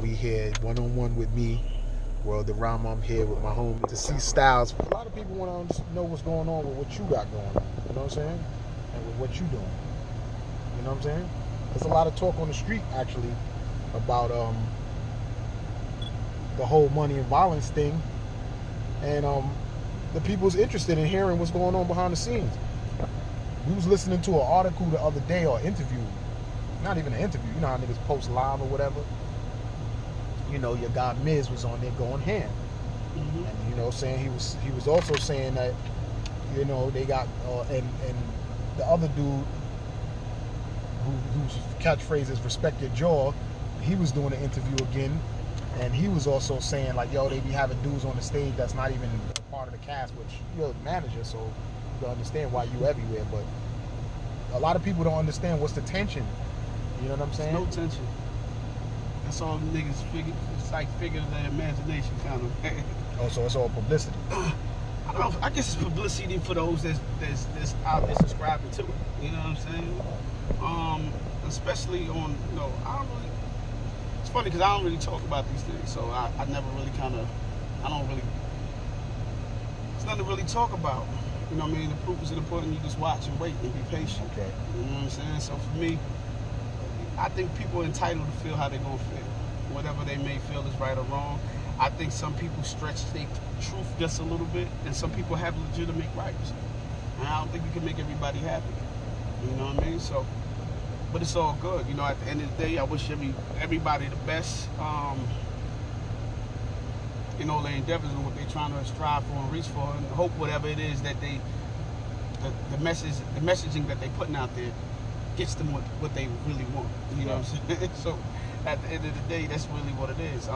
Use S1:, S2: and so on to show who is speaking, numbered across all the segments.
S1: We here one-on-one with me, Worldarama. I'm here with my homie to see Styles. A lot of people want to know what's going on with what you got going on. You know what I'm saying? And with what you doing. You know what I'm saying? There's a lot of talk on the street actually about the whole money and violence thing, and the people's interested in hearing what's going on behind the scenes. We was listening to an article the other day, or interview. Not even an interview. You know how niggas post live or whatever. You know, your guy Miz was on there going ham. Mm-hmm. And, you know, saying he was also saying that, you know, they got and the other dude whose catchphrase is "respect your jaw," he was doing an interview again, and he was also saying like, yo, they be having dudes on the stage that's not even a part of the cast, which you're the manager, so you understand why you everywhere. But a lot of people don't understand what's the tension. You know what I'm saying?
S2: There's no tension. That's all niggas figure. It's like figure of their imagination, kind of.
S1: Oh, so it's all publicity.
S2: I guess it's publicity for those that's out there subscribing to it. You know what I'm saying? Especially on, you know, I don't really. It's funny because I don't really talk about these things, so I never really I don't really. It's nothing to really talk about. You know what I mean? The proof is in the pudding. You just watch and wait and be patient.
S1: Okay.
S2: You know what I'm saying? So for me, I think people are entitled to feel how they're going to feel. Whatever they may feel is right or wrong. I think some people stretch their truth just a little bit, and some people have legitimate gripes. And I don't think we can make everybody happy. You know what I mean? So, but it's all good. You know, at the end of the day, I wish everybody the best in all their endeavors and what they're trying to strive for and reach for, and hope whatever it is that the messaging that they're putting out there gets them what they really want. You know what I'm saying? So at the end of the day, that's really what it is.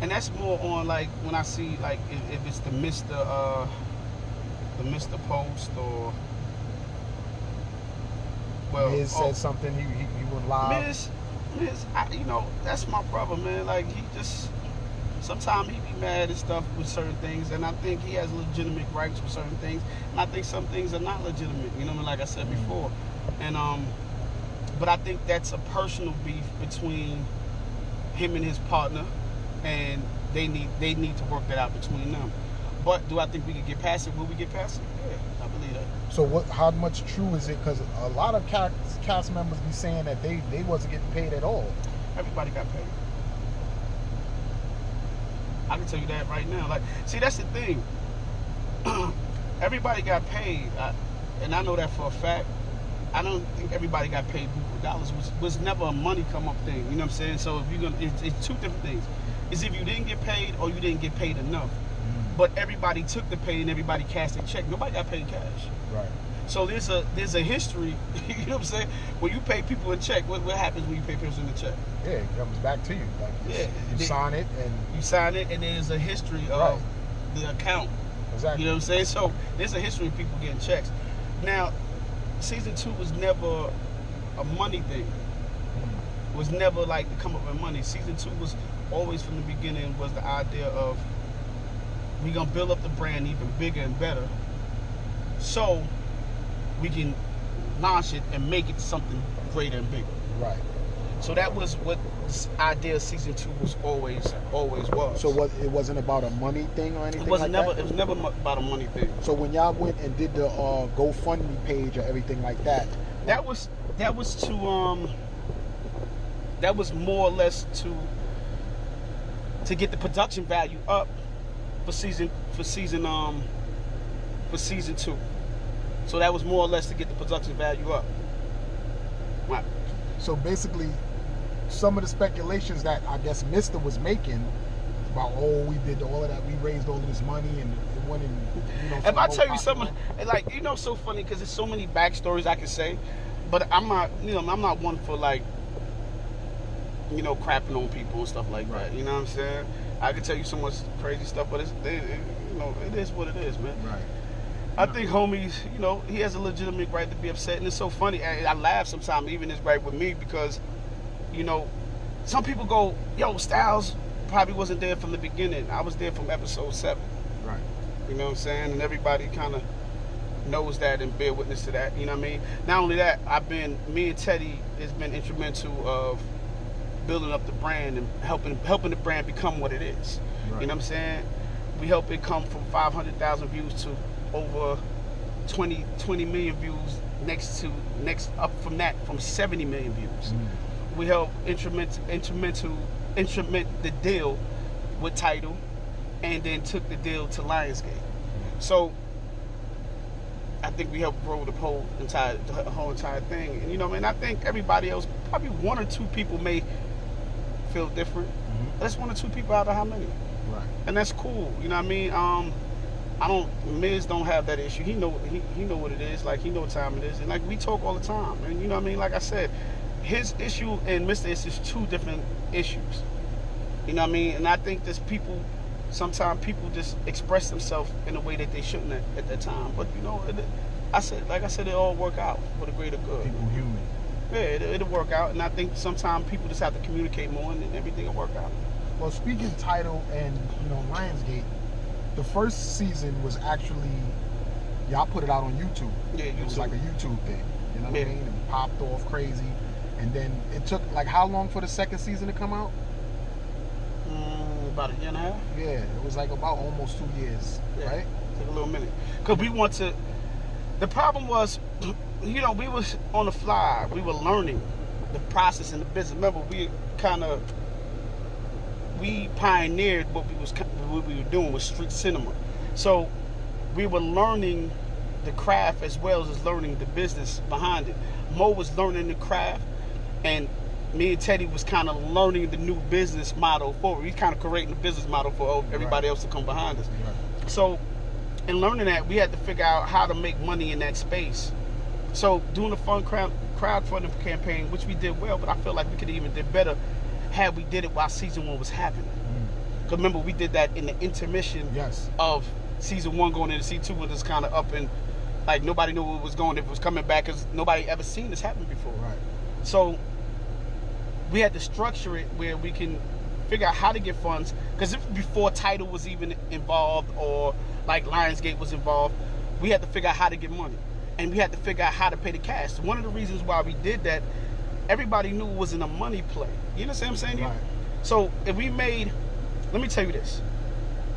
S2: And that's more on like when I see like if it's the Mr. Post or
S1: Miz said something, he went live.
S2: Miz, you know, that's my brother, man. Like he just sometimes he be mad and stuff with certain things, and I think he has legitimate gripes with certain things, and I think some things are not legitimate. You know what I mean? Like I said before, and but I think that's a personal beef between him and his partner, and they need to work that out between them. But do I think we can get past it? Will we get past it? Yeah, I believe that.
S1: So how much true is it? Because a lot of cast members be saying that they wasn't getting paid at all.
S2: Everybody got paid. I can tell you that right now. Like, see, that's the thing. Everybody got paid, and I know that for a fact. I don't think everybody got paid dollars. Was never a money come up thing. You know what I'm saying? So if you're gonna, it's two different things. It's if you didn't get paid or you didn't get paid enough. But everybody took the pay and everybody cashed a check. Nobody got paid cash.
S1: Right.
S2: So there's a history. You know what I'm saying? When you pay people a check, what happens when you pay people in the check?
S1: Yeah, it comes back to you. Like you sign it
S2: and there's a history of the account.
S1: Exactly.
S2: You know what I'm saying? So there's a history of people getting checks. Now, season 2 was never a money thing. It was never like to come up with money. Season 2 was always from the beginning was the idea of we gonna build up the brand even bigger and better, so we can launch it and make it something greater and bigger.
S1: Right.
S2: So that was what this idea of season 2 was always was.
S1: So it wasn't about a money thing or anything.
S2: It was never about a money thing.
S1: So when y'all went and did the GoFundMe page or everything like that,
S2: that was more or less to get the production value up for season 2. So that was more or less to get the production value up. Right.
S1: So basically, some of the speculations that I guess Mr. was making about, we did all of that, we raised all of this money and it went in. You know,
S2: if I tell you something, like, you know, so funny because there's so many backstories I can say, but I'm not one for like, you know, crapping on people and stuff like that. You know what I'm saying? I can tell you so much crazy stuff, but you know, it is what it is, man.
S1: Right.
S2: I think homies, you know, he has a legitimate right to be upset, and it's so funny. I laugh sometimes, even his right with me, because, you know, some people go, yo, Styles probably wasn't there from the beginning. I was there from episode 7.
S1: Right.
S2: You know what I'm saying? And everybody kind of knows that and bear witness to that. You know what I mean? Not only that, me and Teddy has been instrumental of building up the brand and helping the brand become what it is.
S1: Right.
S2: You know what I'm saying? We help it come from 500,000 views to over 20 million views. Next up from that, from 70 million views. We help instrument the deal with Tidal, and then took the deal to Lionsgate. So I think we helped grow the whole entire thing. And you know, man, I think everybody else, probably one or two people may feel different. That's one or two people out of how many?
S1: Right.
S2: And that's cool. You know what I mean? Miz don't have that issue. He know what it is. Like, he know what time it is. And like, we talk all the time. And you know what I mean? Like I said, his issue and Mr. is two different issues. You know what I mean? And I think there's sometimes people just express themselves in a way that they shouldn't at that time. But you know, like I said, it all work out for the greater good.
S1: People human.
S2: Yeah, it'll work out. And I think sometimes people just have to communicate more, and then everything will work out.
S1: Well, speaking Tidal and, you know, Lionsgate, the first season was actually, y'all put it out on YouTube.
S2: Yeah, YouTube.
S1: It was like a YouTube thing. You know what I mean? It popped off crazy. And then it took, like, how long for the second season to come out?
S2: About a year and a half.
S1: Yeah, it was like about almost 2 years, right?
S2: Took a little minute. Because we want to, the problem was, you know, we was on the fly. We were learning the process in the business. Remember, we pioneered what we were doing with street cinema. So we were learning the craft as well as learning the business behind it. Mo was learning the craft, and me and Teddy was kind of learning the new business model forward. He's kind of creating the business model for everybody else to come behind us. Right. So in learning that, we had to figure out how to make money in that space. So doing a fun crowdfunding campaign, which we did well, but I feel like we could even did better had we did it while season 1 was happening. Because remember, we did that in the intermission of season 1 going into season 2, when it's kind of up and like nobody knew what was going, if it was coming back, because nobody ever seen this happen before. Right. So we had to structure it where we can figure out how to get funds, because before Tidal was even involved or like Lionsgate was involved, we had to figure out how to get money, and we had to figure out how to pay the cast. One of the reasons why we did that, everybody knew it wasn't a money play. You understand what I'm saying? Right. So if we made, let me tell you this,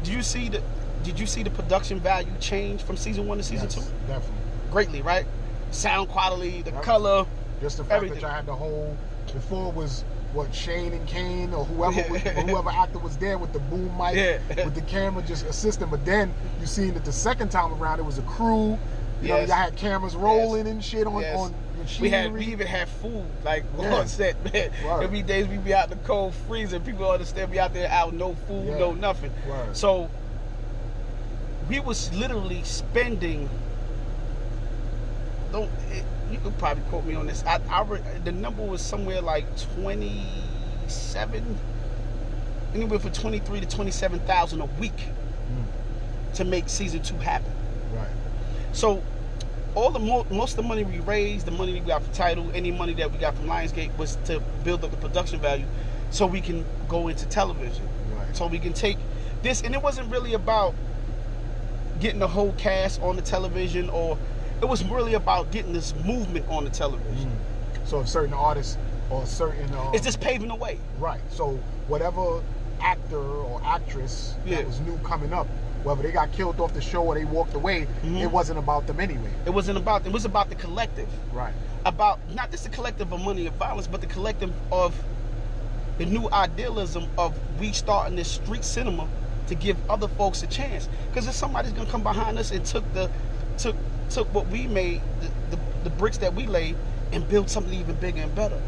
S2: did you see the production value change from season 1 to season 2?
S1: Definitely.
S2: Greatly, right? Sound quality, the color,
S1: just the fact that y'all had the whole, before it was what, Shane and Kane or whoever actor was there with the boom mic, with the camera just assisting. But then you seen that the second time around it was a crew. You know, y'all had cameras rolling and shit on machinery. We even had food like on set, man. Every day we be out in the cold freezer. People understand we out there out no food, no nothing. So we was literally spending. You could probably quote me on this. The number was somewhere like 27, anywhere from 23 to 27,000 a week to make season 2 happen. Right. So most of the money we raised, the money we got from Tidal, any money that we got from Lionsgate, was to build up the production value so we can go into television. Right. So we can take this, and it wasn't really about getting the whole cast on the television, or it was really about getting this movement on the television. So certain artists or certain it's just paving the way. Right. So whatever actor or actress that was new coming up, whether they got killed off the show or they walked away, it wasn't about them anyway. It was about the collective. Right. About not just the collective of money and violence, but the collective of the new idealism of we starting this street cinema to give other folks a chance. Because if somebody's gonna come behind us and took what we made, the bricks that we laid, and build something even bigger and better.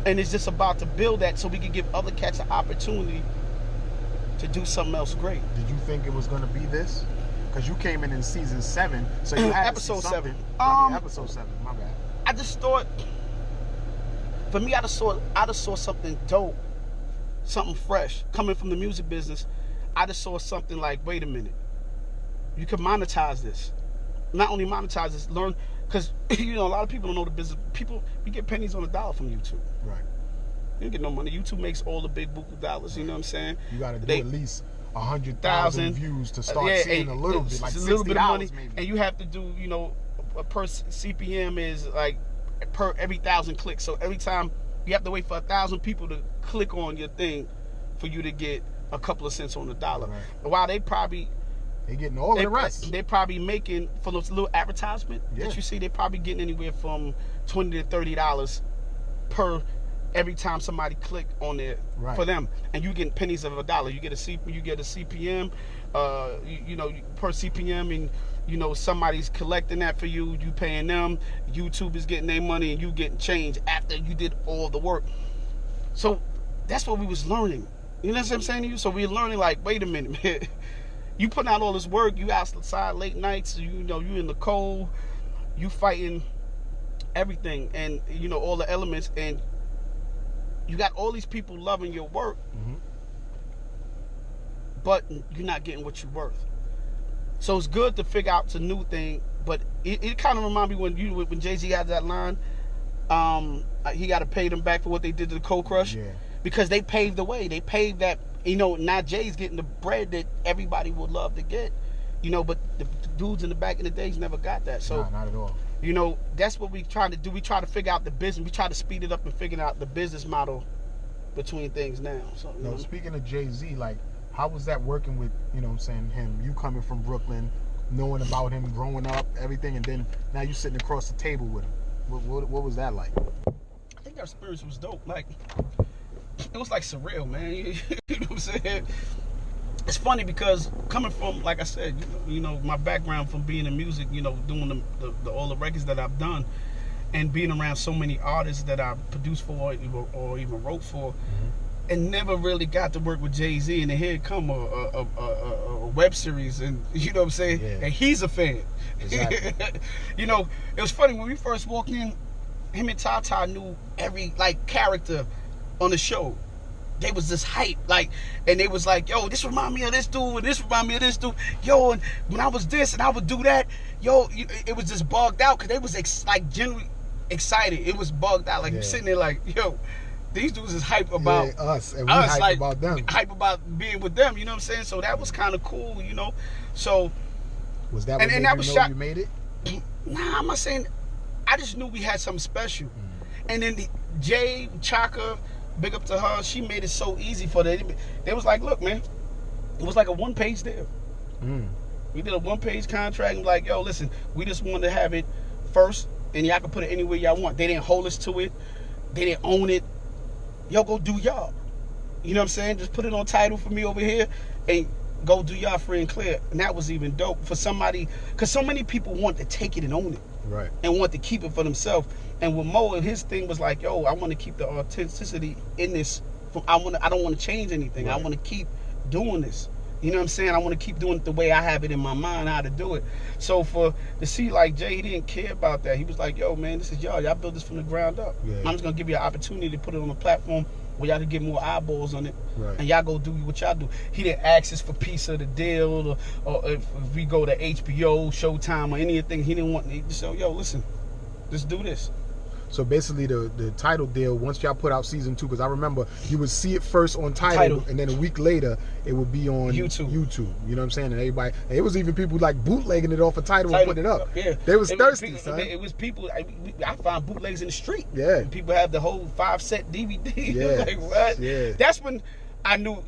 S1: And it's just about to build that so we can give other cats an opportunity to do something else great. Did you think it was going to be this? Because you came in season 7, so you had episode 7. Episode 7. My bad. I just thought, for me, I just saw something dope, something fresh coming from the music business. I just saw something like, wait a minute, you can monetize this. Not only monetize this, learn, because you know a lot of people don't know the business. We get pennies on the dollar from YouTube. Right. You don't get no money. YouTube makes all the big buku dollars. You know what I'm saying? You got to do at least 100,000 views to start seeing a little bit, like a little bit of money. Maybe. And you have to do, you know, per CPM is like per every 1,000 clicks. So every time you have to wait for 1,000 people to
S2: click on your thing for you to get a couple of cents on the dollar.
S1: Right.
S2: While they
S1: getting all of the rest.
S2: They probably making, for those little advertisement that you see, they probably getting anywhere from $20 to $30 per every time somebody click on it for them, and you getting pennies of a dollar. You get a CPM, per CPM, and somebody's collecting that for you. You paying them. YouTube is getting their money, and you getting change after you did all the work. So that's what we was learning. You know what I'm saying to you? So we're learning, like, wait a minute, man. You putting out all this work, you outside late nights, you in the cold, you fighting everything, and all the elements, and you got all these people loving your work, but you're not getting what you're worth. So it's good to figure out a new thing, but it kind of reminds me when Jay-Z had that line, he got to pay them back for what they did to the Cold Crush, because they paved the way. They paved that. Now Jay's getting the bread that everybody would love to get, but the dudes in the back in the days never got that. So,
S1: not at all.
S2: That's what we try to do. We try to figure out the business. We try to speed it up and figure out the business model between things now. So,
S1: speaking of Jay-Z, like, how was that working with, him? You coming from Brooklyn, knowing about him growing up, everything, and then now you sitting across the table with him. What was that like?
S2: I think our experience was dope. Like, it was like surreal, man. You know what I'm saying? It's funny because coming from, like I said, my background from being in music, doing all the records that I've done, and being around so many artists that I produced for or even wrote for, and never really got to work with Jay-Z, and then here come a web series, and you know what I'm saying? Yeah. And he's a fan.
S1: Exactly.
S2: It was funny when we first walked in. Him and Tata knew every character on the show. They was just hype, and they was like, yo, this remind me of this dude, and this remind me of this dude, yo, and when I was this and I would do that, yo, it was just bugged out because they was genuinely excited. It was bugged out, sitting there like, yo, these dudes is hype about
S1: us, and we hype about them,
S2: hype about being with them. You know what I'm saying? So that was kind of cool, So
S1: was that? And that was shot. You made it?
S2: Nah, I'm not saying. I just knew we had something special, and then Jay Chaka. Big up to her. She made it so easy for them. They was like, look, man, it was like a one-page deal. We did a one-page contract. And like, yo, listen, we just wanted to have it first, and y'all can put it anywhere y'all want. They didn't hold us to it. They didn't own it. Yo, go do y'all. You know what I'm saying? Just put it on title for me over here, and go do y'all free and clear. And that was even dope for somebody, because so many people want to take it and own it.
S1: Right.
S2: And want to keep it for themselves. And with Mo, and his thing was like, yo, I want to keep the authenticity in this. I don't want to change anything. Right. I want to keep doing this. You know what I'm saying? I want to keep doing it the way I have it in my mind how to do it. So to see like Jay, he didn't care about that. He was like, yo, man, this is y'all. Y'all build this from the ground up. Yeah. I'm just going to give you an opportunity to put it on a platform where y'all can get more eyeballs on it. Right. And y'all go do what y'all do. He didn't ask us for a piece of the deal, or if we go to HBO, Showtime, or anything. He didn't want. He just said, yo, listen, let's do this.
S1: So basically, the title deal, once y'all put out season 2, because I remember you would see it first on title, and then a week later it would be on YouTube. You know what I'm saying? And everybody, and it was even people like bootlegging it off a title and putting it up.
S2: Yeah,
S1: they was thirsty, son.
S2: It was people. I found bootlegs in the street.
S1: Yeah, and
S2: people have the whole 5-set DVD.
S1: Yeah,
S2: like what?
S1: Yeah,
S2: that's when I knew.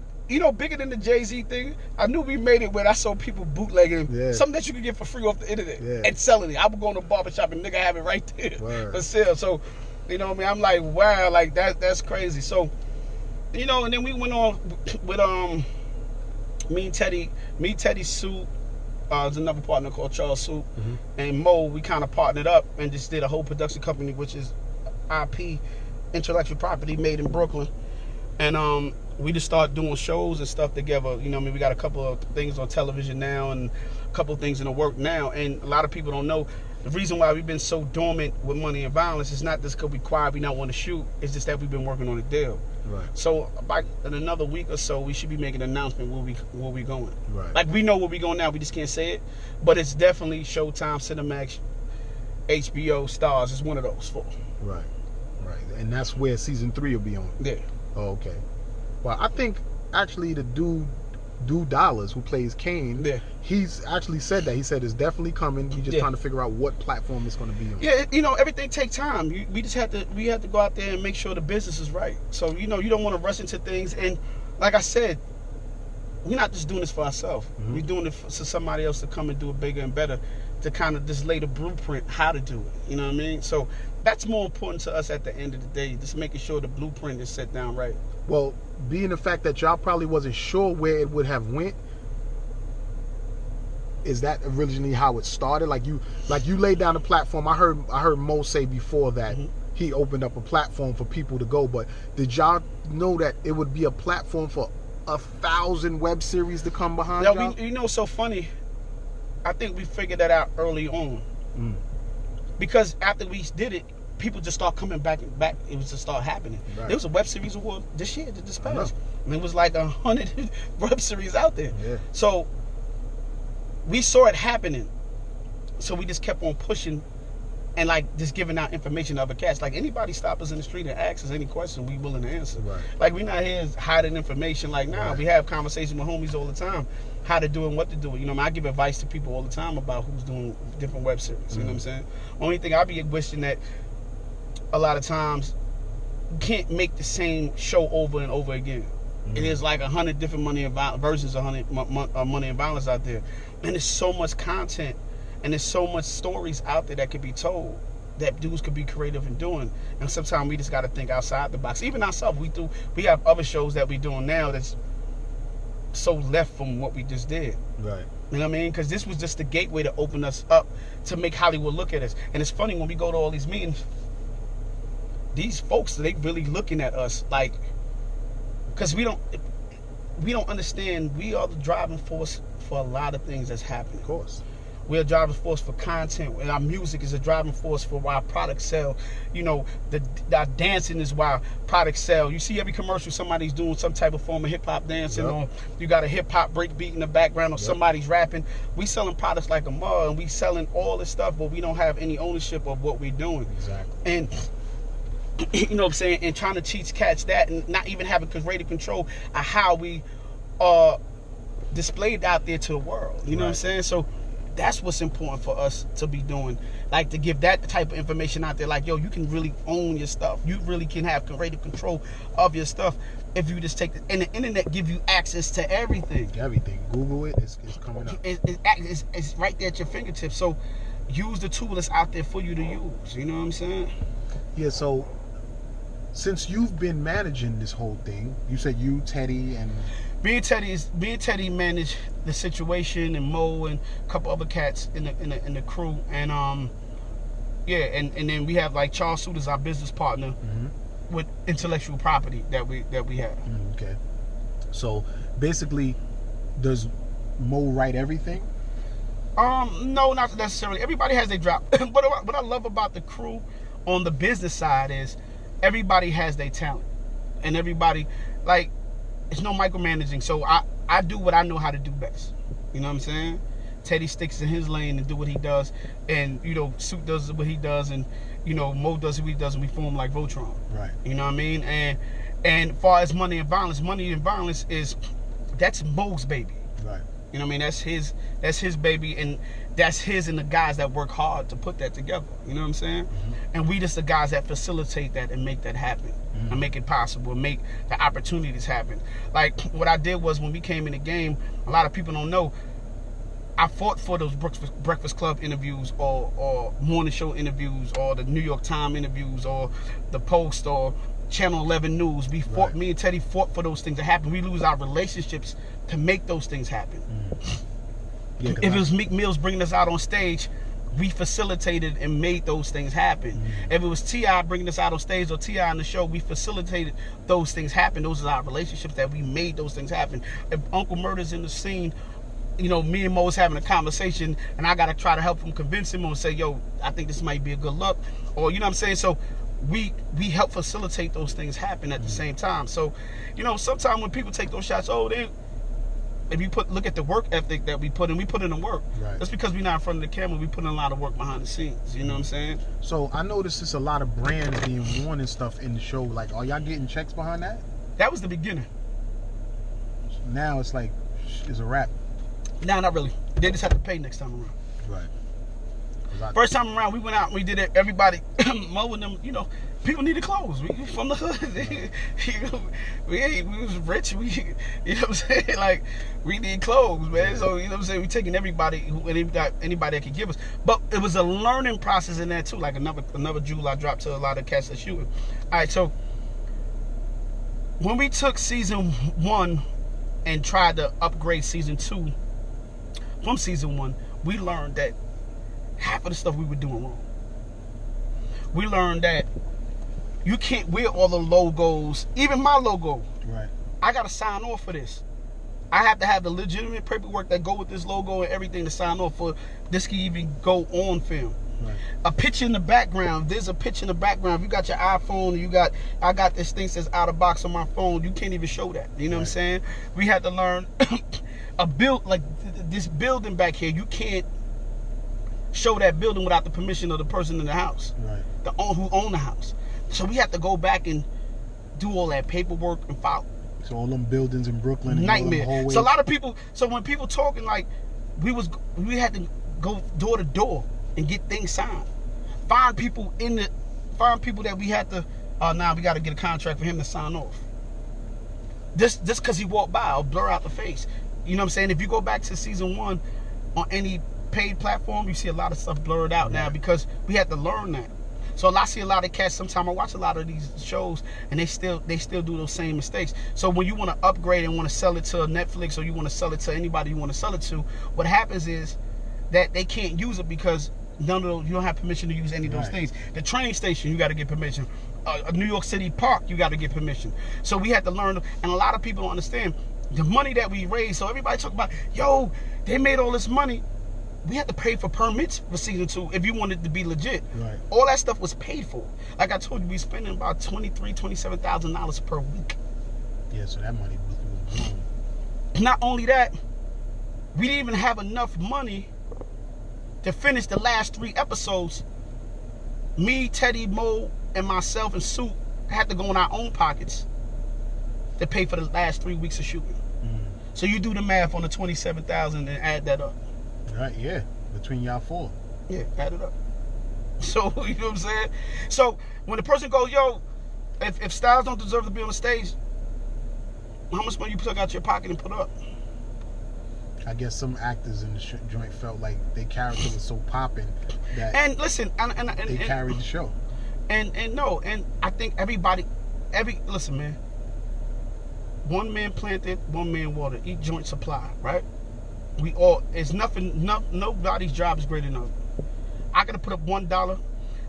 S2: Bigger than the Jay-Z thing, I knew we made it when I saw people bootlegging something that you could get for free off the internet and selling it. I would go to a barbershop and nigga have it right there for sale. So, you know what I mean? I'm like, wow, like that's crazy. So, and then we went on with me, Teddy Suit, there's another partner called Charles Suit, and Mo. We kind of partnered up and just did a whole production company, which is IP, intellectual property, made in Brooklyn, and we just start doing shows and stuff together. You know what I mean? We got a couple of things on television now and a couple of things in the work now. And a lot of people don't know the reason why we've been so dormant with Money and Violence is not just because we quiet, we not want to shoot. It's just that we've been working on a deal.
S1: Right.
S2: So about in another week or so, we should be making an announcement where we going.
S1: Right.
S2: Like we know where we going now, we just can't say it. But it's definitely Showtime, Cinemax, HBO, Stars. It's one of those four.
S1: Right. Right. And that's where season 3 will be on.
S2: Yeah.
S1: Oh, okay. Well, I think actually the dude Dude Dollars, who plays Kane,
S2: Yeah.
S1: he's actually said that. He said it's definitely coming. He's just trying to figure out what platform it's going to be on.
S2: Yeah, you know, everything takes time. We have to go out there and make sure the business is right. So, you know, you don't want to rush into things. And like I said, we're not just doing this for ourselves. Mm-hmm. We're doing it for somebody else to come and do it bigger and better, to kind of just lay the blueprint how to do it. You know what I mean? So that's more important to us at the end of the day, just making sure the blueprint is set down right.
S1: Well, being the fact that y'all probably wasn't sure where it would have went, is that originally how it started? Like you laid down a platform. I heard Mo say before that he opened up a platform for people to go, but did y'all know that it would be a platform for 1,000 web series to come behind y'all?
S2: You know, so funny. I think we figured that out early on, because after we did it, people just start coming back. It was just start happening. Right. There was a web series award this year, this past, and it was like 100 web series out there. Yeah. So we saw it happening, so we just kept on pushing. And like just giving out information to other cats. Like anybody stop us in the street and ask us any question, we willing to answer. Right. Like we're not here hiding information. Like now, we have conversations with homies all the time, how to do and what to do. You know, I give advice to people all the time about who's doing different web series. You know what I'm saying? Only thing I be wishing that a lot of times you can't make the same show over and over again. It is like 100 different versions of Money and Violence out there, and there's so much content. And there's so much stories out there that could be told, that dudes could be creative in doing. And sometimes we just got to think outside the box. Even ourselves, we have other shows that we're doing now that's so left from what we just did. Right. You know what I mean? Because this was just the gateway to open us up to make Hollywood look at us. And it's funny when we go to all these meetings, these folks, they really looking at us like, because we don't understand. We are the driving force for a lot of things that's happening.
S1: Of course.
S2: We're a driving force for content, and our music is a driving force for why our products sell. You know, our dancing is why products sell. You see every commercial, somebody's doing some type of form of hip-hop dancing, or you got a hip-hop break beat in the background, or somebody's rapping. We selling products like a mug, and we selling all this stuff, but we don't have any ownership of what we're doing. Exactly. And you know what I'm saying? And trying to teach cats that, and not even having creative control of how we are displayed out there to the world. You know what I'm saying? So that's what's important for us to be doing, like to give that type of information out there. Like, yo, you can really own your stuff. You really can have creative control of your stuff if you just take it. And the internet give you access to everything.
S1: Everything. Google it. It's coming up.
S2: It's right there at your fingertips. So use the tool that's out there for you to use. You know what I'm saying?
S1: Yeah. So since you've been managing this whole thing, you said you, Teddy, and
S2: Me and Teddy managed the situation, and Mo and a couple other cats in the crew, and and then we have like Charles Suit as our business partner with intellectual property that we have.
S1: Okay. So basically, does Mo write everything?
S2: No, not necessarily. Everybody has their drop. But what I love about the crew on the business side is everybody has their talent, and everybody like. It's no micromanaging, so I do what I know how to do best. You know what I'm saying? Teddy sticks in his lane and do what he does, and you know, Suit does what he does, and you know, Mo does what he does, and we form like Voltron. Right. You know what I mean? And as far as Money and Violence is that's Mo's baby. Right. You know what I mean? That's his baby, and that's his and the guys that work hard to put that together. You know what I'm saying? And we just the guys that facilitate that and make that happen. And make it possible, and make the opportunities happen. Like what I did was when we came in the game, a lot of people don't know, I fought for those Breakfast Club interviews or morning show interviews or the New York Times interviews or the Post or Channel 11 News. We fought, me and Teddy fought for those things to happen. We lose our relationships to make those things happen. Yeah, if it was Meek Mills bringing us out on stage, we facilitated and made those things happen. If it was T.I. bringing us out on stage or T.I. on the show, we facilitated those things happen. Those are our relationships that we made those things happen. If Uncle Murder's in the scene, you know, me and Mo was having a conversation, and I got to try to help him, convince him, or say, yo, I think this might be a good look, or you know what I'm saying? So we help facilitate those things happen at the same time. So, you know, sometimes when people take those shots, if you look at the work ethic that we put in the work. Right. That's because we're not in front of the camera. We put in a lot of work behind the scenes. You know what I'm saying?
S1: So I noticed there's a lot of brands being worn and stuff in the show. Like, are y'all getting checks behind that?
S2: That was the beginning.
S1: Now it's like is a wrap.
S2: Nah, not really. They just have to pay next time around.
S1: Right.
S2: First time around, we went out and we did it. Everybody, Mo and them, you know, people needed clothes. We from the hood. we was rich. You know what I'm saying? Like, we need clothes, man.
S1: Yeah.
S2: So, you know what I'm saying? We taking anybody that could give us. But it was a learning process in that, too. Like, another jewel I dropped to a lot of cats that shooting. All right, so, when we took season 1 and tried to upgrade season 2 from season 1, we learned that half of the stuff we were doing wrong. We learned that you can't wear all the logos, even my logo.
S1: Right.
S2: I gotta sign off for this. I have to have the legitimate paperwork that go with this logo and everything to sign off for this can even go on film.
S1: Right.
S2: A picture in the background. There's a picture in the background. If you got your iPhone, I got this thing that says out of box on my phone. You can't even show that. You know what I'm saying? We had to learn this building back here. You can't show that building without the permission of the person in the house,
S1: right?
S2: Who own the house. So we have to go back and do all that paperwork and file.
S1: So all them buildings in Brooklyn, and
S2: nightmare.
S1: All them hallways.
S2: So a lot of people. So when people talking like we had to go door to door and get things signed. Find people that we had to. Now we got to get a contract for him to sign off. This because he walked by, I'll blur out the face. You know what I'm saying? If you go back to season 1 on any paid platform, you see a lot of stuff blurred out now because we had to learn that. So I see a lot of cats. Sometimes I watch a lot of these shows and they still do those same mistakes. So when you want to upgrade and want to sell it to Netflix or you want to sell it to anybody you want to sell it to, what happens is that they can't use it because you don't have permission to use any of those things. The train station, you got to get permission. A New York City park, you got to get permission. So we had to learn, and a lot of people don't understand the money that we raised. So everybody talk about, yo, they made all this money. We had to pay for permits for season 2 if you wanted to be legit.
S1: Right.
S2: All that stuff was paid for. Like I told you, we spending about $27,000 per week.
S1: Yeah, so that money was blown.
S2: Not only that, we didn't even have enough money to finish the last 3 episodes. Me, Teddy, Mo, and myself and Sue had to go in our own pockets to pay for the last 3 weeks of shooting. So you do the math on the $27,000 and add that up.
S1: Right, yeah. Between y'all 4.
S2: Yeah, add it up. So, you know what I'm saying? So, when the person goes, yo, if Styles don't deserve to be on the stage, how much money you took out your pocket and put up?
S1: I guess some actors in the joint felt like their character was so popping that
S2: and listen,
S1: they carried the show.
S2: And I think listen, man. One man planted, one man watered. Each joint supply, right? We all, it's nothing, nobody's job is greater than others. I could have put up $1,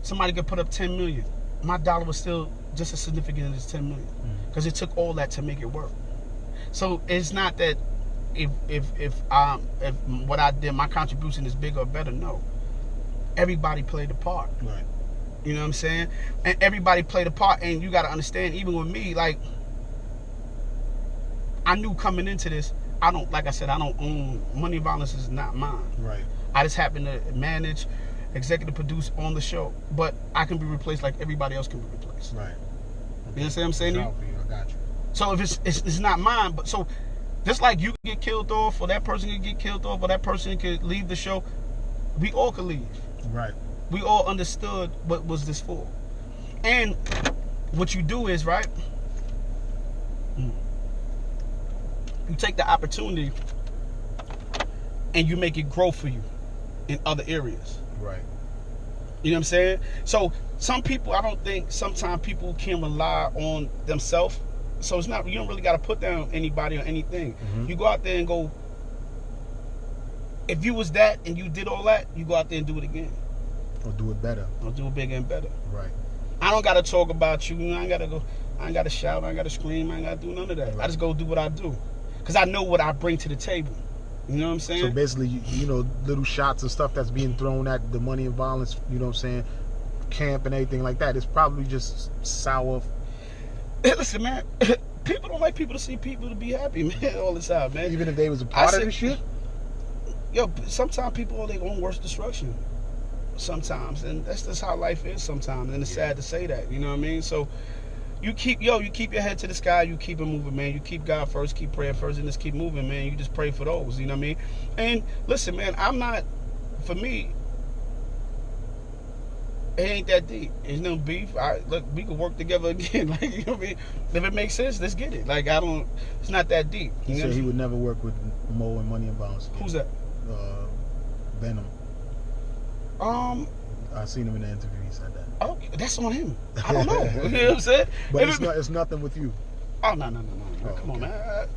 S2: somebody could put up 10 million. My dollar was still just as significant as 10 million. Because it took all that to make it work. So it's not that if what I did, my contribution is bigger or better, no. Everybody played a part.
S1: Right.
S2: You know what I'm saying? And everybody played a part, and you gotta understand, even with me, like, I knew coming into this, like I said, I don't own, Money and Violence is not mine.
S1: Right.
S2: I just happen to manage, executive produce on the show. But I can be replaced like everybody else can be replaced.
S1: Right. Okay.
S2: You understand what I'm saying?
S1: I got you.
S2: So if it's not mine, but so just like you can get killed off, or that person can get killed off, or that person could leave the show, we all could leave.
S1: Right.
S2: We all understood what was this for. And what you do is, right, you take the opportunity and you make it grow for you in other areas.
S1: Right.
S2: You know what I'm saying? So some people, I don't think sometimes people can rely on themselves. So it's not, you don't really got to put down anybody or anything. You go out there and go, if you was that and you did all that, you go out there and do it again.
S1: Or do it better.
S2: Or do it bigger and better.
S1: Right.
S2: I don't got to talk about you. I ain't got to go, I ain't got to shout, I ain't got to scream, I ain't got to do none of that. Right. I just go do what I do. Because I know what I bring to the table. You know what I'm saying?
S1: So basically, you know, little shots and stuff that's being thrown at the Money and Violence, you know what I'm saying, camp and everything like that, it's probably just sour.
S2: Listen, man, people don't like people to see people to be happy, man, all the time, man.
S1: Even if they was a part of this shit?
S2: Yo, sometimes people are their own worst destruction. Sometimes. And that's just how life is sometimes. And it's sad to say that, you know what I mean? So, you keep your head to the sky, you keep it moving, man. You keep God first, keep prayer first, and just keep moving, man. You just pray for those, you know what I mean? And listen, man, for me, it ain't that deep. There's no beef. Look, we can work together again. Like, you know what I mean? If it makes sense, let's get it. Like, it's not that deep.
S1: He said he would never work with Mo and Money and Bounce.
S2: Who's that?
S1: Venom. I seen him in the interview. He said that.
S2: Oh, that's on him. I don't know. You know what I'm saying?
S1: But it's nothing with you.
S2: Oh, no. Come on, man.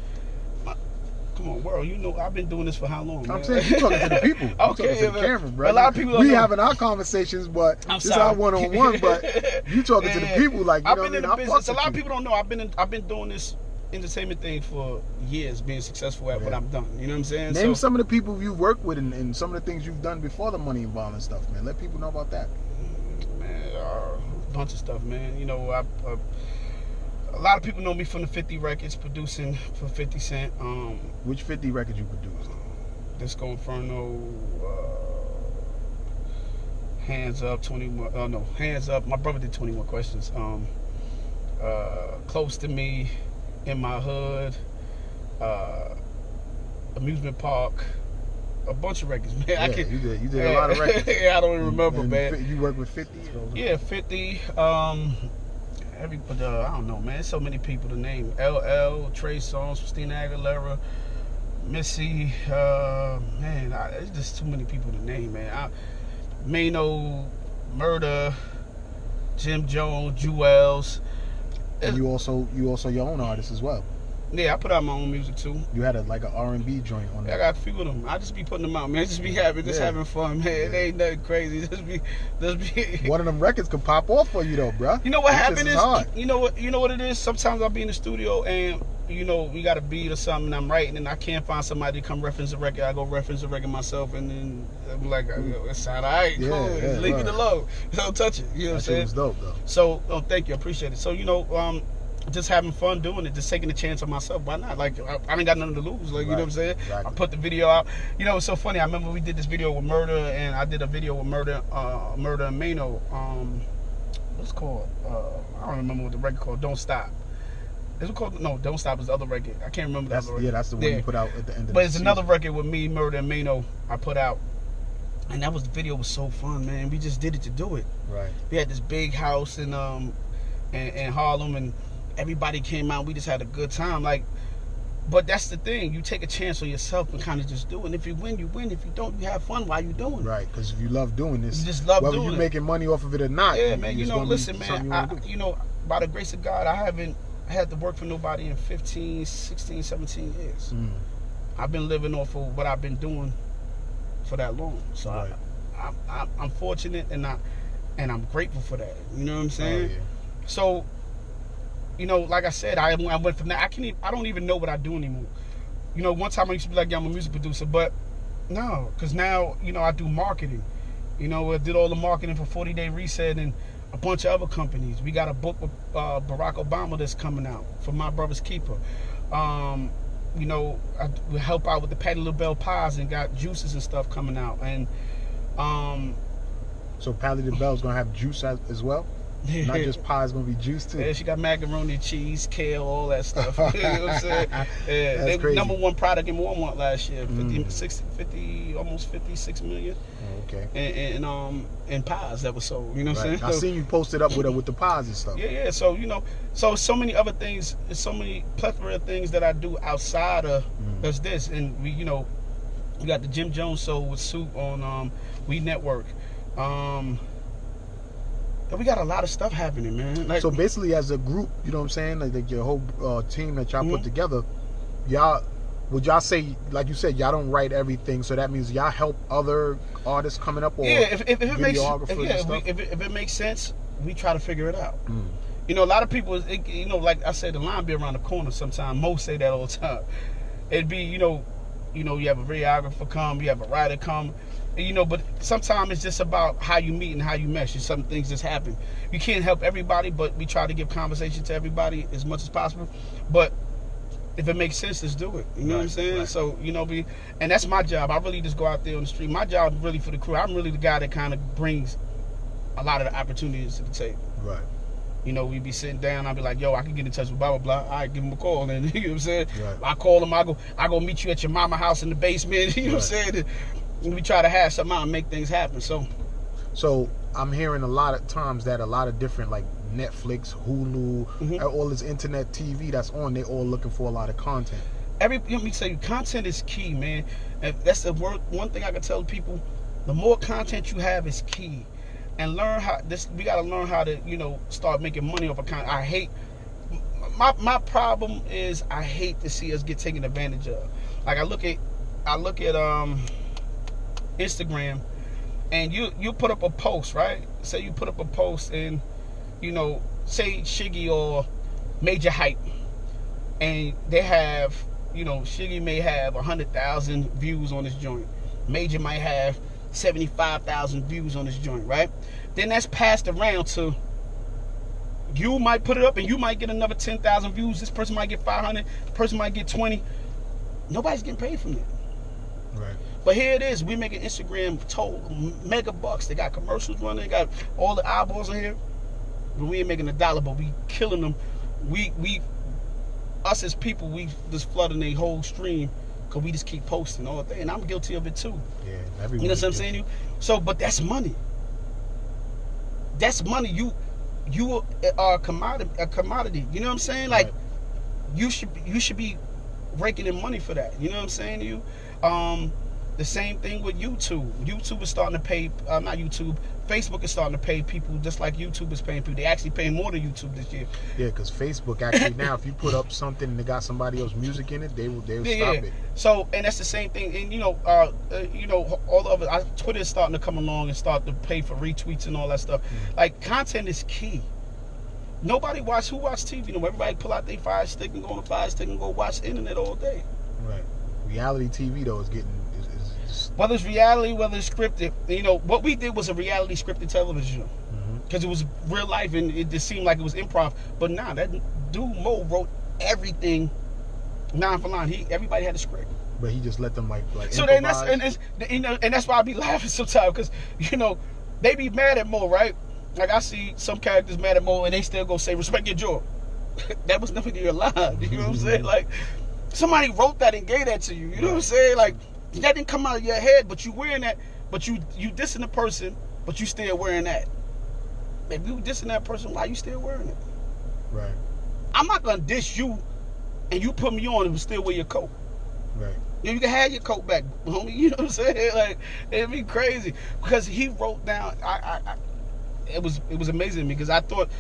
S2: Come on, world. You know, I've been doing this for how long, man?
S1: I'm saying you talking to the people. You talking to the camera, bro.
S2: A lot of people
S1: we having our conversations, but this is our one-on-one. But you talking to the people, like, you know what I mean?
S2: I've been in the business. A lot of people don't know. I've been doing this entertainment thing for years, being successful at what I've done. You know what I'm saying?
S1: Name some of the people you've worked with and some of the things you've done before the Money and Ball and stuff, man. Let people know about that.
S2: Man, a bunch of stuff, man. You know, a lot of people know me from the 50 records, producing for 50 Cent.
S1: Which 50 records you produced?
S2: Disco Inferno, Hands Up, 21. No, Hands Up. My brother did 21 Questions. Close to Me, In My Hood, Amusement Park. A bunch of recorons, man.
S1: Yeah, you did a lot of records.
S2: Yeah, I don't even remember, man.
S1: You worked with 50?
S2: Yeah, 50. I don't know, man. There's so many people to name. LL, Trey Songz, Christina Aguilera, Missy. Man, it's just too many people to name, man. Mano, Murder, Jim Jones, Jewels.
S1: And you also your own artist as well.
S2: Yeah, I put out my own music too.
S1: You had like an R&B joint on there.
S2: I got a few of them. I just be putting them out, man. Just be happy, having fun, man. It ain't nothing crazy. Just be.
S1: One of them records can pop off for you though, bro.
S2: You know what happened is, you know what it is. Sometimes I'll be in the studio and we got a beat or something. And I'm writing and I can't find somebody to come reference the record. I go reference the record myself, and then I'm like, it sound alright, cool. Leave it alone. Don't touch it. You know what I'm saying?
S1: That was dope though.
S2: So, thank you, I appreciate it. So, just having fun doing it, just taking a chance on myself. Why not? Like, I ain't got nothing to lose. Like, you know what I'm saying? Exactly. I put the video out. You know, it's so funny. I remember we did this video with Murder, and I did a video with Murder and Mano. What's it called? I don't remember what the record called. Don't Stop. Is it called? No, Don't Stop is the other record. I can't remember the other record.
S1: Yeah, that's the one you put out at the end of the
S2: But it's another record with me, Murder and Mano, I put out. And the video was so fun, man. We just did it to do it.
S1: Right.
S2: We had this big house in Harlem, and everybody came out. We just had a good time. Like, but that's the thing. You take a chance on yourself and kind of just do it. And if you win, you win. If you don't, you have fun while you're doing it.
S1: Right, because if you love doing this,
S2: you just love doing it.
S1: Whether you're making money off of it or not.
S2: Yeah, man. Listen, man. By the grace of God, I haven't had to work for nobody in 15, 16, 17 years. I've been living off of what I've been doing for that long. So I'm fortunate, and I'm grateful for that. You know what I'm saying?
S1: Oh, yeah.
S2: So, like I said, I went from that. I don't even know what I do anymore. One time I used to be like, yeah, I'm a music producer, but no, because now, I do marketing. I did all the marketing for 40 Day Reset and a bunch of other companies. We got a book with Barack Obama that's coming out for My Brother's Keeper. I help out with the Patti LaBelle pies and got juices and stuff coming out. And
S1: so Patti LaBelle's gonna have juice as well. Not just pie, it's gonna be juice too.
S2: Yeah, she got macaroni, cheese, kale, all that stuff. You know what I'm saying? Yeah,
S1: that's
S2: they
S1: crazy.
S2: #1 product in Walmart last year. 50, almost 56 million.
S1: Oh, okay.
S2: And pies that were sold. You know what I'm saying?
S1: I seen you posted up with the pies and stuff.
S2: Yeah. So so many other things, so many plethora of things that I do outside of this. And we got the Jim Jones Show with Soup on We Network. We got a lot of stuff happening, man. Like,
S1: so basically, as a group, you know what I'm saying, like your whole team that y'all put together, would y'all say, like you said, y'all don't write everything, so that means y'all help other artists coming up, or
S2: if it makes
S1: if
S2: it makes sense, we try to figure it out. A lot of people, like I said, the line be around the corner. Sometimes most say that all the time. It'd be, you have a videographer come, you have a writer come. But sometimes it's just about how you meet and how you mesh. Some things just happen. You can't help everybody, but we try to give conversation to everybody as much as possible. But if it makes sense, let's do it. You know what I'm saying? Right. So, and that's my job. I really just go out there on the street. My job is really for the crew. I'm really the guy that kind of brings a lot of the opportunities to the table.
S1: Right.
S2: You know, we be sitting down. I'll be like, yo, I can get in touch with blah blah blah. All right, give him a call, and you know what I'm saying.
S1: Right.
S2: I call him. I go meet you at your mama house in the basement. You know what I'm saying. And we try to hash something out and make things happen.
S1: So I'm hearing a lot of times that a lot of different like Netflix, Hulu, all this internet TV that's on, they all looking for a lot of content.
S2: Let me tell you, content is key, man. And that's the one thing I can tell people. The more content you have is key. And we gotta learn how to, you know, start making money off of content. I hate my problem is I hate to see us get taken advantage of. Like I look at Instagram, and you put up a post, right? Say you put up a post and, you know, say Shiggy or Major Hype, and they have, you know, Shiggy may have 100,000 views on this joint. Major might have 75,000 views on this joint, right? Then that's passed around to, you might put it up and you might get another 10,000 views. This person might get 500. This person might get 20. Nobody's getting paid from it.
S1: Right.
S2: But here it is. We making Instagram mega bucks. They got commercials running. They got all the eyeballs in here. But we ain't making $1. But we killing them. Us as people, we just flooding the whole stream because we just keep posting all day. And I'm guilty of it too.
S1: Yeah.
S2: You know what I'm saying? So, but that's money. That's money. You are a commodity. You know what I'm saying? Like,
S1: right.
S2: you should be raking in money for that. You know what I'm saying to you? The same thing with YouTube. YouTube is starting to pay, not YouTube, Facebook is starting to pay people just like YouTube is paying people. They actually pay more than YouTube this year.
S1: Yeah, because Facebook actually now, if you put up something and they got somebody else's music in it, they will stop it.
S2: So, and that's the same thing. And you know, all the other, Twitter is starting to come along and start to pay for retweets and all that stuff. Like, content is key. Who watch TV? You know, everybody pull out their Fire Stick and go on the Fire Stick and go watch the internet all day.
S1: Right. Reality TV though is getting
S2: whether it's reality, whether it's scripted. You know, what we did was a reality scripted television show because it was real life and it just seemed like it was improv. But nah, that dude Mo wrote everything line for line. Everybody had a script.
S1: But he just let them like
S2: so
S1: improvise.
S2: And that's why I be laughing sometimes because, you know, they be mad at Mo, right? Like I see some characters mad at Mo and they still go say respect your jaw. That was never your line. You know what I'm saying? Like, somebody wrote that and gave that to you. You know what I'm saying? Like, that didn't come out of your head, but you wearing that, but you dissing the person, but you still wearing that. If you dissing that person, why you still wearing it?
S1: Right.
S2: I'm not gonna diss you and you put me on and still wear your coat.
S1: Right.
S2: You can have your coat back, homie. You know what I'm saying? Like, it'd be crazy. Because he wrote down, it was amazing to me because I thought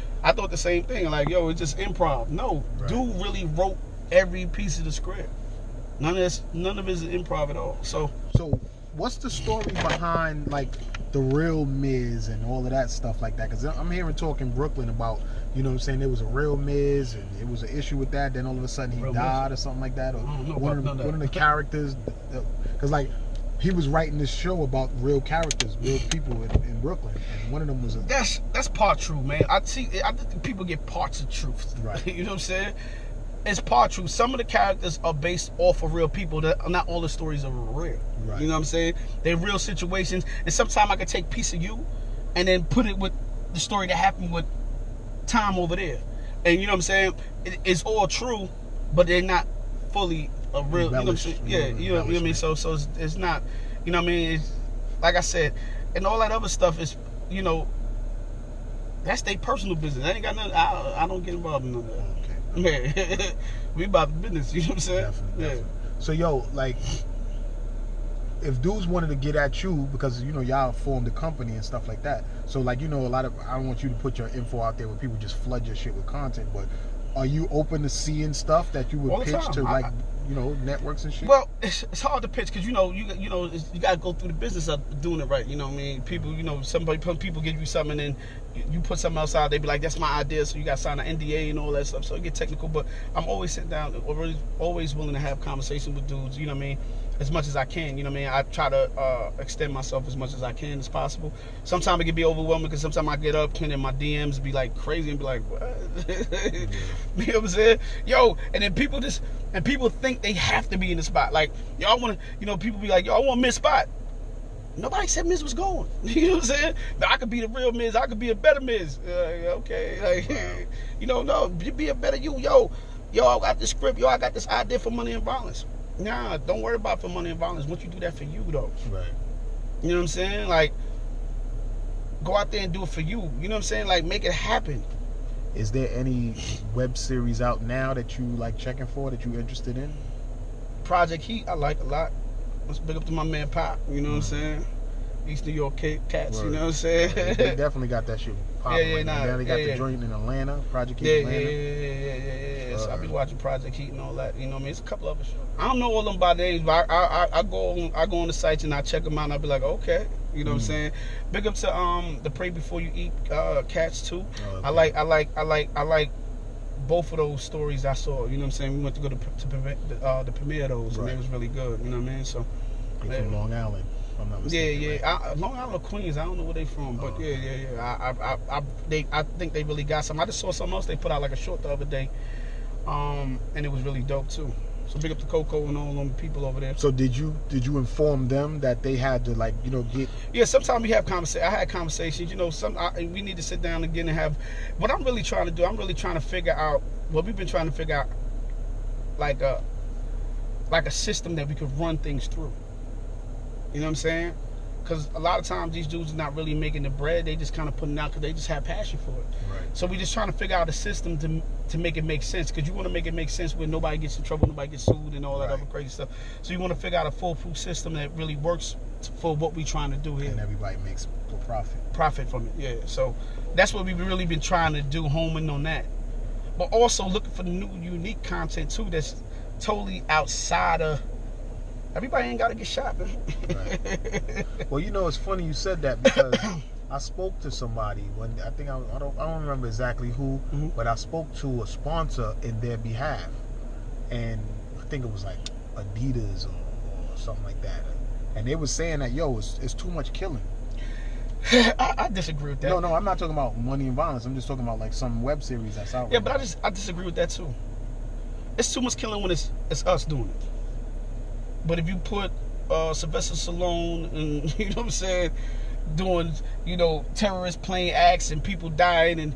S2: the same thing. Like, yo, it's just improv. No, right. Dude really wrote every piece of the script. None of it is improv at all. So
S1: what's the story behind like the real Miz and all of that stuff like that? Because I'm hearing talk in Brooklyn about, you know what I'm saying, there was a real Miz and it was an issue with that. Then all of a sudden he died or something like that. Or one of the characters, because like he was writing this show about real characters, real people in Brooklyn, and one of them was
S2: that's part true, man. I think people get parts of truth.
S1: Right.
S2: You know what I'm saying? It's part true. Some of the characters are based off of real people. Not all the stories are real.
S1: Right.
S2: You know what I'm saying? They're real situations. And sometimes I can take a piece of you and then put it with the story that happened with Tom over there. And you know what I'm saying? It's all true, but they're not fully a real. You know what I'm saying? Yeah, you know what I mean? So it's not, you know what I mean? It's, like I said, and all that other stuff is, you know, that's their personal business. I ain't got nothing. I don't get involved in none of that. Yeah. We about the business, you know what I'm saying?
S1: Definitely. So yo, like, if dudes wanted to get at you because, you know, y'all formed a company and stuff like that, so like, you know, I don't want you to put your info out there where people just flood your shit with content, but are you open to seeing stuff that you would pitch to like, you know, networks and shit?
S2: Well, it's hard to pitch because you gotta go through the business of doing it right. You know what I mean? People, you know, people give you something and you put something else out. They be like, "That's my idea," so you got to sign an NDA and all that stuff. So it get technical, but I'm always sitting down, always willing to have conversations with dudes. You know what I mean? As much as I can. You know what I mean? I try to extend myself as much as I can as possible. Sometimes it can be overwhelming because sometimes I get up and my DMs be like crazy and be like, "What?" You know what I'm saying? Yo, and then people think they have to be in the spot. Like, y'all want to, you know, people be like, "Yo, I want to miss spot." Nobody said Miz was going. You know what I'm saying? Now, I could be the real Miz. I could be a better Miz. Okay. Like,
S1: Wow.
S2: you know, no, be a better you. Yo, I got this script. Yo, I got this idea for Money and Violence. Nah, don't worry about for Money and Violence. Once you do that for you, though.
S1: Right.
S2: You know what I'm saying? Like, go out there and do it for you. You know what I'm saying? Like, make it happen.
S1: Is there any web series out now that you like checking for that you're interested in?
S2: Project Heat, I like a lot. Let's big up to my man Pop. You know what I'm saying? East New York cats.
S1: Word.
S2: You know what I'm saying?
S1: They definitely got that shit popping.
S2: Yeah,
S1: right now.
S2: nah,
S1: Now they got
S2: yeah,
S1: the
S2: yeah.
S1: joint in Atlanta, Project Heat Atlanta.
S2: So I be watching Project Heat and all that. You know what I mean? It's a couple other shows. I don't know all them by names, but I go on the sites and I check them out and I be like, okay. You know what I'm saying? Big up to the Pray Before You Eat cats too.
S1: Okay.
S2: I like both of those stories I saw. You know what I'm saying? We went to go to the premiere of those, and
S1: Right.
S2: it was really good. You know what I mean? So
S1: They from Long Island, if I'm not mistaken. Right?
S2: Long Island or Queens. I don't know where they from, but I think they really got some. I just saw something else they put out like a short the other day, and it was really dope too. So big up to Coco and all them people over there.
S1: So did you inform them that they had to get?
S2: Yeah, sometimes we have conversations. I had conversations. You know, we need to sit down again and have. What I'm really trying to do, I'm really trying to figure out what we've been trying to figure out, like a system that we could run things through. You know what I'm saying? Because a lot of times these dudes are not really making the bread. They just kind of putting it out because they just have passion for it.
S1: Right.
S2: So we just trying to figure out a system to make it make sense. Because you want to make it make sense where nobody gets in trouble, nobody gets sued, and all that other crazy stuff. So you want to figure out a foolproof system that really works for what we're trying to do here.
S1: And everybody makes a profit.
S2: Profit from it, yeah. So that's what we've really been trying to do, homing on that. But also looking for new, unique content too that's totally outside of. Everybody ain't got to get shot, man.
S1: Right. Well, it's funny you said that because I spoke to somebody when I don't remember exactly who, but I spoke to a sponsor in their behalf, and I think it was like Adidas or something like that, and they were saying that it's too much killing.
S2: I disagree with that.
S1: No, I'm not talking about Money and Violence. I'm just talking about like some web series that's out.
S2: Yeah, but I disagree with that too. It's too much killing when it's us doing it. But if you put Sylvester Stallone and, you know what I'm saying, doing, terrorists playing acts and people dying and,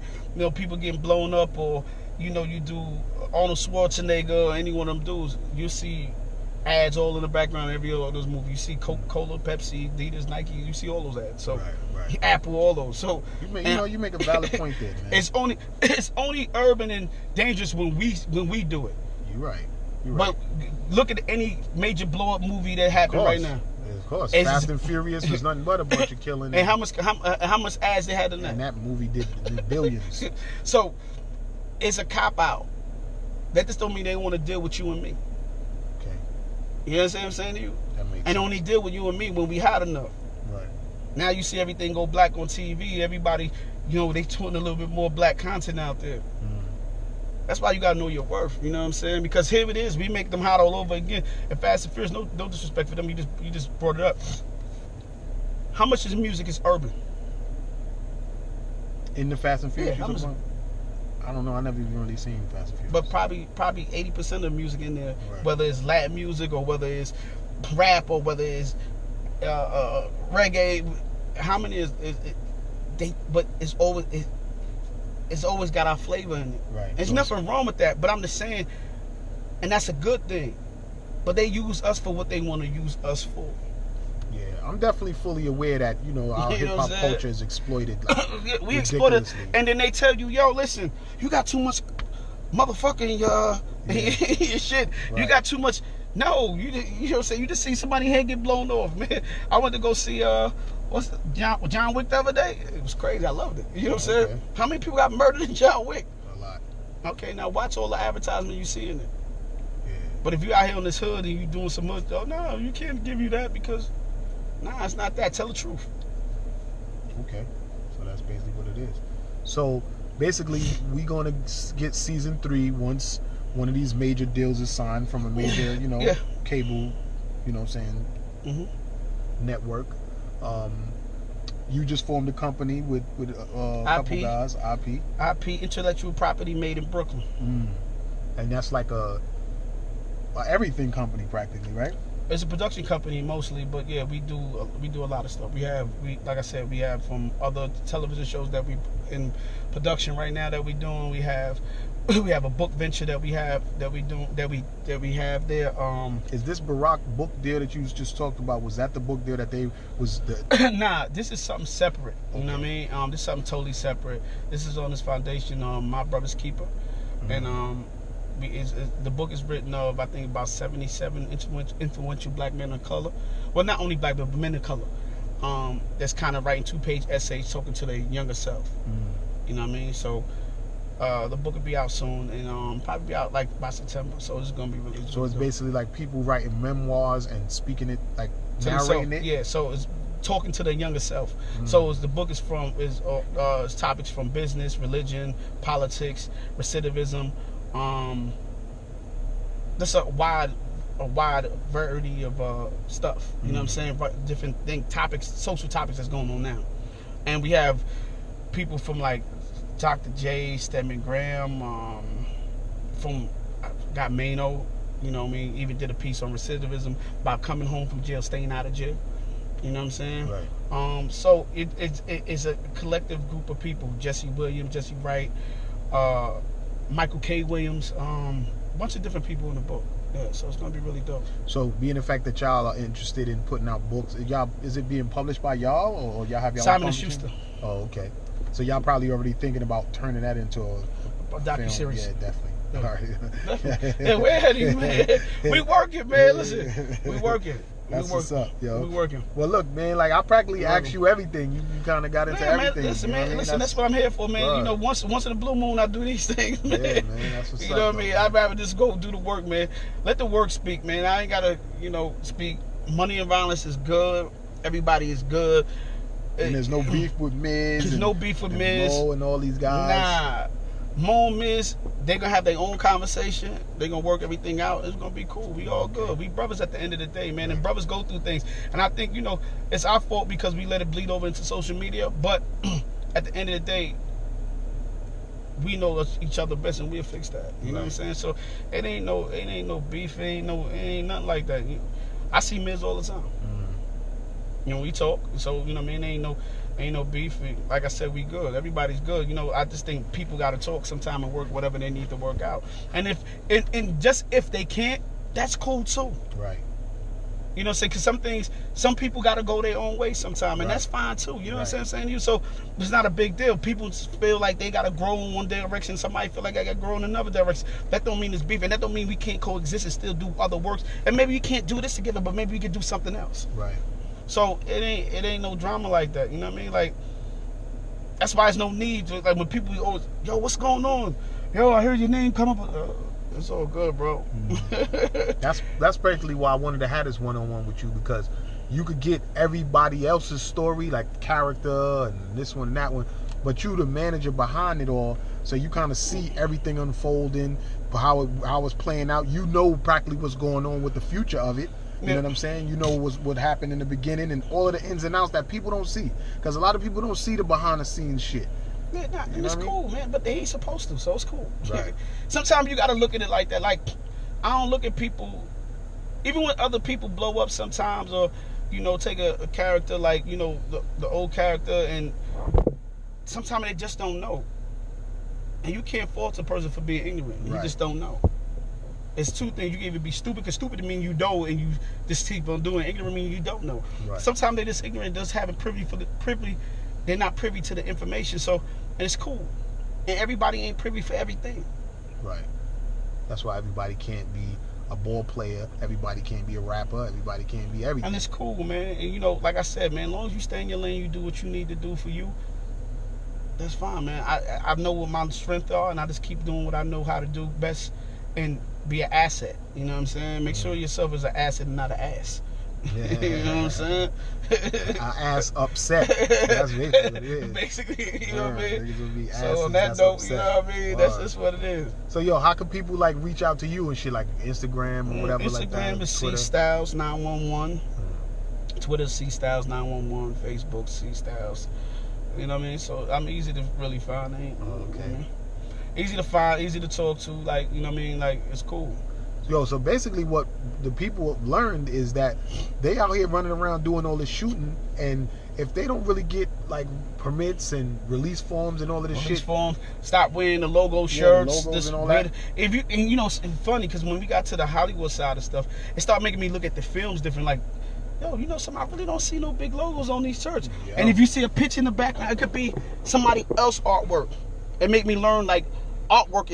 S2: people getting blown up, or, you do Arnold Schwarzenegger or any one of them dudes, you see ads all in the background every one of those movies. You see Coca-Cola, Pepsi, Adidas, Nike, you see all those ads. So
S1: right.
S2: Apple, all those. So
S1: you make a valid point there, man.
S2: It's only urban and dangerous when we do it.
S1: You're right.
S2: But look at any major blow-up movie that happened right now.
S1: Of course, Fast and Furious was nothing but a bunch of killing.
S2: And how much ads they had in that?
S1: And that movie did billions.
S2: So it's a cop out. That just don't mean they want to deal with you and me.
S1: Okay.
S2: You know what I'm saying to you?
S1: That makes sense.
S2: And only deal with you and me when we hot enough.
S1: Right.
S2: Now you see everything go black on TV. Everybody, they putting a little bit more black content out there. That's why you gotta know your worth, you know what I'm saying? Because here it is, we make them hot all over again. And Fast and Furious, no disrespect for them, you just brought it up. How much of the music is urban?
S1: In the Fast and Furious,
S2: Yeah,
S1: I don't know. I never even really seen Fast and Furious.
S2: But probably 80% of the music in there,
S1: Right.
S2: whether it's Latin music or whether it's rap or whether it's reggae. How many is they? But it's always got our flavor in it.
S1: Right.
S2: There's nothing wrong with that, but I'm just saying, and that's a good thing. But they use us for what they want to use us for.
S1: Yeah, I'm definitely fully aware that our hip hop culture is exploited. Like,
S2: we exploit it, and then they tell you, yo, listen, you got too much motherfucking your shit.
S1: Right.
S2: You got too much. No, you know what I'm saying? You just see somebody head get blown off, man. I went to go see John Wick the other day. It was crazy. I loved it. You know what I'm saying? How many people got murdered in John Wick?
S1: A lot.
S2: Okay, now watch all the advertisement you see in it.
S1: Yeah.
S2: But if you out here on this hood and you doing some much, no, you can't give you that because, it's not that. Tell the truth.
S1: Okay, so that's basically what it is. So basically, we gonna get season 3 once one of these major deals is signed from a major, cable, network. You just formed a company with a couple guys,
S2: IP, intellectual property made in Brooklyn.
S1: And that's like a everything company practically, right?
S2: It's a production company mostly, but yeah, we do a lot of stuff. Like I said, we have from other television shows that we in production right now that we doing. We have we have a book venture that we have that we have there.
S1: Is this Barack book deal that you just talked about? Was that the book deal that they was the?
S2: Nah, this is something separate. You know what I mean? This is something totally separate. This is on this foundation, My Brother's Keeper, and the book is written of, I think, about 77 influential black men of color. Well, not only black, but men of color. That's kind of writing 2-page essays talking to their younger self. You know what I mean? So the book will be out soon, and probably be out like by September. So it's gonna be really.
S1: So it's basically like people writing memoirs and speaking it, like
S2: to
S1: narrating it.
S2: Yeah. So it's talking to their younger self. So the book is it's topics from business, religion, politics, recidivism. That's a wide variety of stuff. You know what I'm saying? Different topics, social topics that's going on now. And we have people from like Dr. J, Stedman Graham, from got Mano, you know what I mean? Even did a piece on recidivism about coming home from jail, staying out of jail. You know what I'm saying?
S1: Right.
S2: So it's a collective group of people. Jesse Williams, Jesse Wright, Michael K. Williams, a bunch of different people in the book. Yeah, so it's gonna be really dope.
S1: So being the fact that y'all are interested in putting out books, is it being published by y'all, or y'all have y'all
S2: Simon & Schuster?
S1: Oh, okay. So y'all probably already thinking about turning that into a
S2: docu-series.
S1: Yeah, definitely.
S2: Yeah.
S1: All right.
S2: Definitely. Yeah, we're ready, man. We working, man. Listen, we working.
S1: That's what's up, yo.
S2: We working.
S1: Well, look, man. Like I practically asked you everything. You kind of got into everything.
S2: Listen,
S1: man.
S2: Man, listen. That's what I'm here for, man.
S1: Right.
S2: You know, once in a blue moon, I do these things, man.
S1: Yeah, man. That's what's up.
S2: You know what I mean? I'd rather just go do the work, man. Let the work speak, man. I ain't gotta, speak. Money and violence is good. Everybody is good.
S1: And there's no beef with Miz.
S2: There's no beef with Miz.
S1: Mo and all these guys.
S2: Nah. Mo and Miz, they're gonna have their own conversation. They're gonna work everything out. It's gonna be cool. We all good. We brothers at the end of the day, man. And brothers go through things. And I think, it's our fault because we let it bleed over into social media. But at the end of the day, we know each other best, and we'll fix that. You know what I'm saying? So it ain't no beef. It ain't nothing like that. I see Miz all the time. We talk. So you know what I mean. Ain't no beef. Like I said, we good. Everybody's good. I just think people got to talk sometime and work whatever they need to work out. And if they can't, that's cool too.
S1: Right.
S2: Because some people got to go their own way sometime, and that's fine too. You know what I'm saying to you? So it's not a big deal. People feel like they got to grow in one direction. Somebody feel like I got to grow in another direction. That don't mean it's beef, and that don't mean we can't coexist and still do other works. And maybe we can't do this together, but maybe we can do something else.
S1: Right.
S2: So it ain't no drama like that. You know what I mean? Like, that's why there's no need to, like, when people always, yo, what's going on? Yo, I heard your name come up. It's all good, bro.
S1: That's practically why I wanted to have this one-on-one with you, because you could get everybody else's story, like character and this one and that one, but you the manager behind it all, so you kind of see everything unfolding, how it's playing out. You know practically what's going on with the future of it. You know what I'm saying? You know what happened in the beginning and all of the ins and outs that people don't see. Because a lot of people don't see the behind-the-scenes shit.
S2: Yeah, and it's cool, man, but they ain't supposed to, so it's cool.
S1: Right.
S2: Sometimes you got to look at it like that. Like, I don't look at people, even when other people blow up sometimes, or, take a character like, the old character, and sometimes they just don't know. And you can't fault a person for being ignorant. You just don't know. It's two things. You can either be stupid, because stupid mean you know and you just keep on doing. Ignorant mean you don't know. Right. Sometimes they just ignorant, just having privy. They're not privy to the information. So, and it's cool. And everybody ain't privy for everything.
S1: Right. That's why everybody can't be a ball player. Everybody can't be a rapper. Everybody can't be everything.
S2: And it's cool, man. And like I said, man, as long as you stay in your lane, you do what you need to do for you. That's fine, man. I know what my strengths are, and I just keep doing what I know how to do best, and be an asset. You know what I'm saying? Make sure yourself is an asset and not an ass.
S1: Yeah.
S2: You know what I'm saying?
S1: An ass upset. That's basically what it is.
S2: Basically, you know what I mean?
S1: So
S2: on that note, you know what I mean? That's just what it is.
S1: So yo, how can people like reach out to you and shit, like Instagram or whatever?
S2: Instagram is C Styles 911. Twitter C Styles 911. Facebook C Styles. You know what I mean? So I'm easy to really find. Okay. Easy to find, easy to talk to, like, you know what I mean? Like, it's cool.
S1: Yo, so basically what the people have learned is that they out here running around doing all this shooting, and if they don't really get like permits and release forms and all of this
S2: Release
S1: shit,
S2: forms, stop wearing the logo shirts,
S1: logos
S2: this
S1: and all
S2: weird,
S1: that.
S2: if you and you know it's funny because when we got to the Hollywood side of stuff, it started making me look at the films different. Like, yo, you know, I really don't see no big logos on these shirts.
S1: Yeah.
S2: And if you see a picture in the background, it could be somebody else's artwork. It made me learn like artwork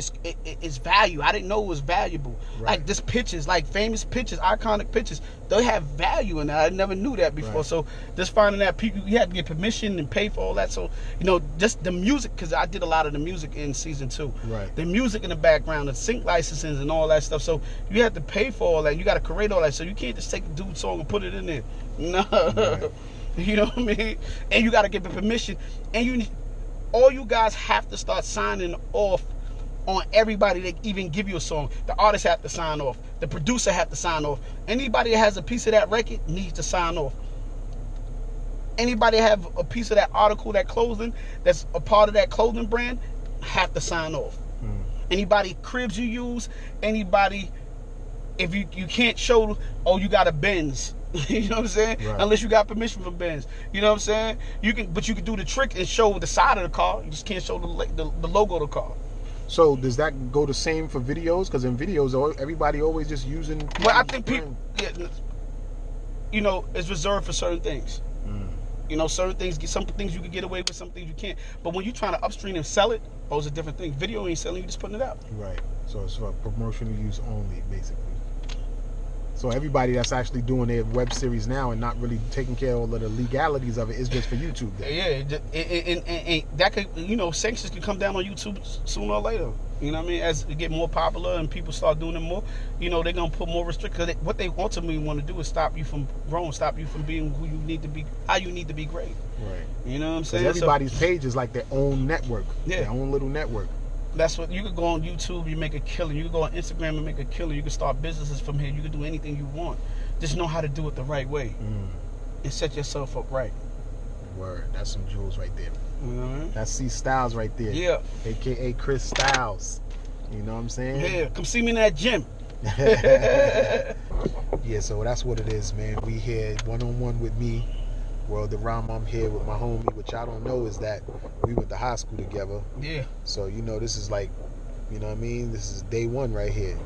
S2: is value. I didn't know it was valuable.
S1: Right.
S2: Like this pictures, like famous pictures, iconic pictures, they have value in that. I never knew that before.
S1: Right.
S2: So just finding that people, you had to get permission and pay for all that. So you know, just the music, because I did a lot of the music in season 2.
S1: Right.
S2: The music in the background, the sync licensing and all that stuff. So you have to pay for all that. You got to create all that. So you can't just take a dude's song and put it in there. No.
S1: Right.
S2: You know what I mean? And you got to get the permission. And all you guys have to start signing off on everybody that even give you a song. The artist have to sign off. The producer have to sign off. Anybody that has a piece of that record needs to sign off. Anybody have a piece of that article, that clothing, that's a part of that clothing brand, have to sign off. Anybody cribs you use, anybody, if you can't show, oh, you got a Benz. You know what I'm saying?
S1: Right.
S2: Unless you got permission from Benz. You know what I'm saying? You can do the trick and show the side of the car. You just can't show the logo of the car.
S1: So does that go the same for videos? Because in videos, everybody always just using.
S2: Well, I think people, you know, it's reserved for certain things. You know, certain things, some things you can get away with, some things you can't. But when you're trying to upstream and sell it, those are different things. Video ain't selling, you just putting it out.
S1: Right. So it's for promotional use only, basically. So everybody that's actually doing their web series now and not really taking care of all of the legalities of it is just for YouTube. Then.
S2: Yeah, and that could, you know, sanctions can come down on YouTube sooner or later. You know what I mean? As it get more popular and people start doing it more, you know, they're gonna put more restrictions. What they ultimately want to do is stop you from growing, stop you from being who you need to be, how you need to be great.
S1: Right.
S2: You know what I'm saying?
S1: Everybody's page is like their own network.
S2: Yeah.
S1: Their own little network.
S2: That's what you could go on YouTube, you make a killing. You could go on Instagram and make a killing. You can start businesses from here. You can do anything you want. Just know how to do it the right way and set yourself up right.
S1: Word, that's some jewels right there.
S2: You know what I mean?
S1: That's C Styles right there.
S2: Yeah.
S1: AKA Chris Styles. You know what I'm saying?
S2: Yeah, come see me in that gym.
S1: Yeah, so that's what it is, man. We here one-on-one with me, Worldarama. I'm here with my homie, which I don't know is that we went to high school together.
S2: Yeah.
S1: So, you know, this is like, you know what I mean? This is day one right here.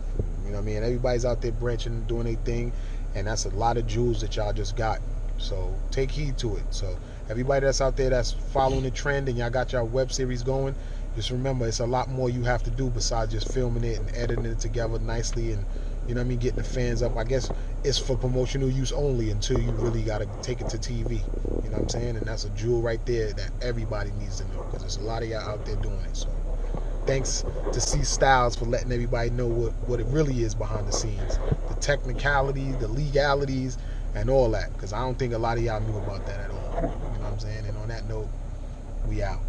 S1: You know what I mean? Everybody's out there branching, doing their thing, and that's a lot of jewels that y'all just got. So take heed to it. So everybody that's out there that's following the trend and y'all got y'all web series going, just remember it's a lot more you have to do besides just filming it and editing it together nicely and, you know what I mean, getting the fans up. I guess it's for promotional use only until you really got to take it to TV. You know what I'm saying? And that's a jewel right there that everybody needs to know because there's a lot of y'all out there doing it. So thanks to C Styles for letting everybody know what it really is behind the scenes. The technicality, the legalities, and all that. Because I don't think a lot of y'all knew about that at all. You know what I'm saying? And on that note, we out.